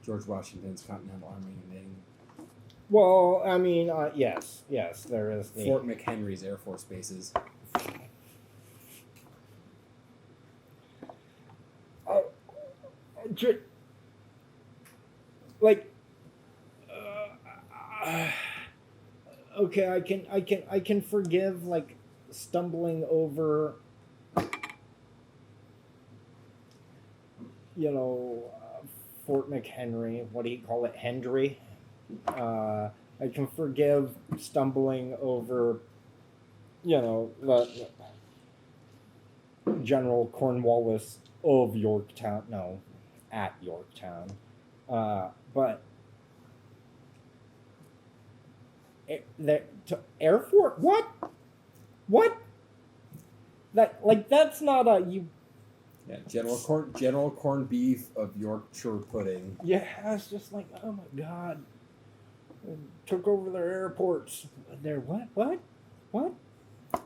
George Washington's Continental Army and Well, I mean, yes, there is the Fort McHenry's Air Force bases. Like, okay, I can forgive like stumbling over, Fort McHenry. What do you call it, Hendry? I can forgive stumbling over, the General Cornwallis of Yorktown. No, at Yorktown. But Air Force, what? That's not a you. Yeah, General Corned Beef of Yorkshire Pudding. Yeah, it's just like, oh my god, took over their airports. Their what? I'm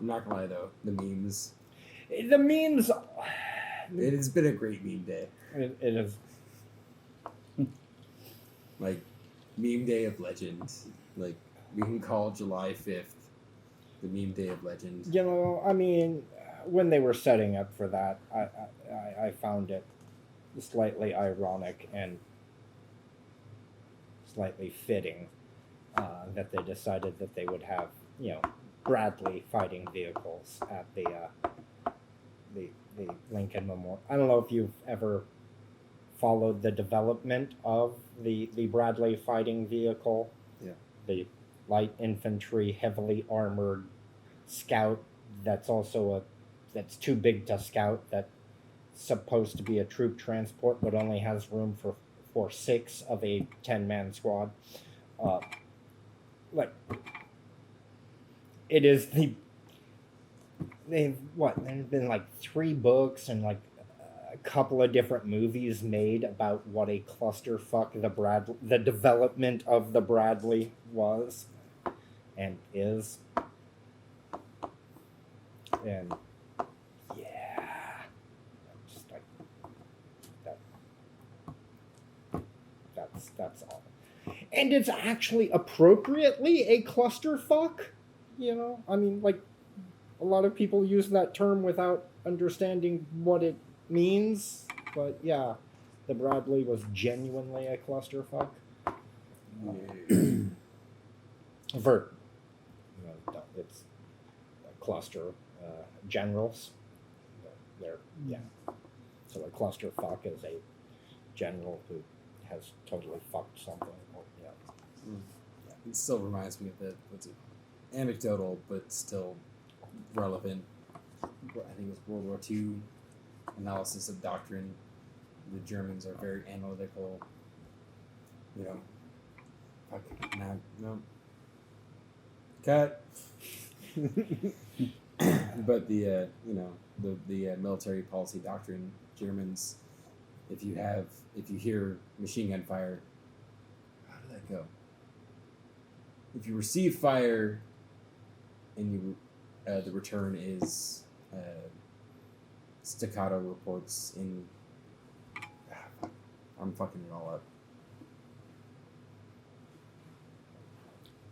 not gonna lie though, the memes. The memes. It has been a great meme day. It is. Like, meme day of legend. Like, we can call July 5th the meme day of legend. I mean, when they were setting up for that, I found it slightly ironic and slightly fitting that they decided that they would have, Bradley fighting vehicles at the Lincoln Memorial. I don't know if you've ever followed the development of the Bradley fighting vehicle. Yeah. The light infantry, heavily armored scout that's too big to scout, that's supposed to be a troop transport but only has room for 6 of a 10-man squad. It is there's been like 3 books and like a couple of different movies made about what a clusterfuck the development of the Bradley was and is. And yeah, just like that's all. And it's actually appropriately a clusterfuck, I mean, like, a lot of people use that term without understanding what it means, but yeah, the Bradley was genuinely a clusterfuck. Vert. It's a cluster generals. So a clusterfuck is a general who has totally fucked something. It still reminds me of anecdotal but still relevant. I think it was World War II analysis of doctrine. The Germans are very analytical. No. Cut. But the military policy doctrine, Germans, if you hear machine gun fire, how did that go? If you receive fire and the return is staccato reports in. I'm fucking it all up.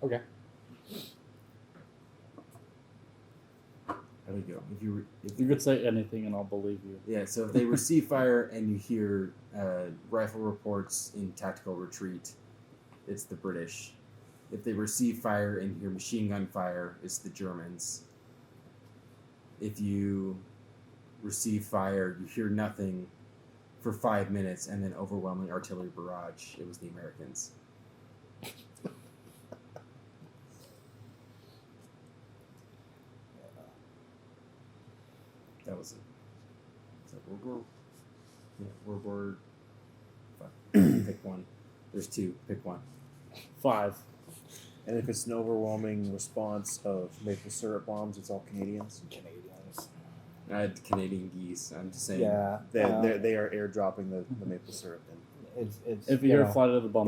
Okay. How do you go? If you could say anything and I'll believe you. Yeah. So if they receive fire and you hear rifle reports in tactical retreat, it's the British. If they receive fire and hear machine gun fire, it's the Germans. If you receive fire, you hear nothing for 5 minutes and then overwhelming artillery barrage, it was the Americans. That was it. Is that World War? Yeah, World War. Pick one. There's 2. Pick one. 5. And if it's an overwhelming response of maple syrup bombs, it's all Canadians. I had Canadian geese. I'm just saying. Yeah. They are airdropping the maple syrup in. It's if you hear Flight of the Bumblebee,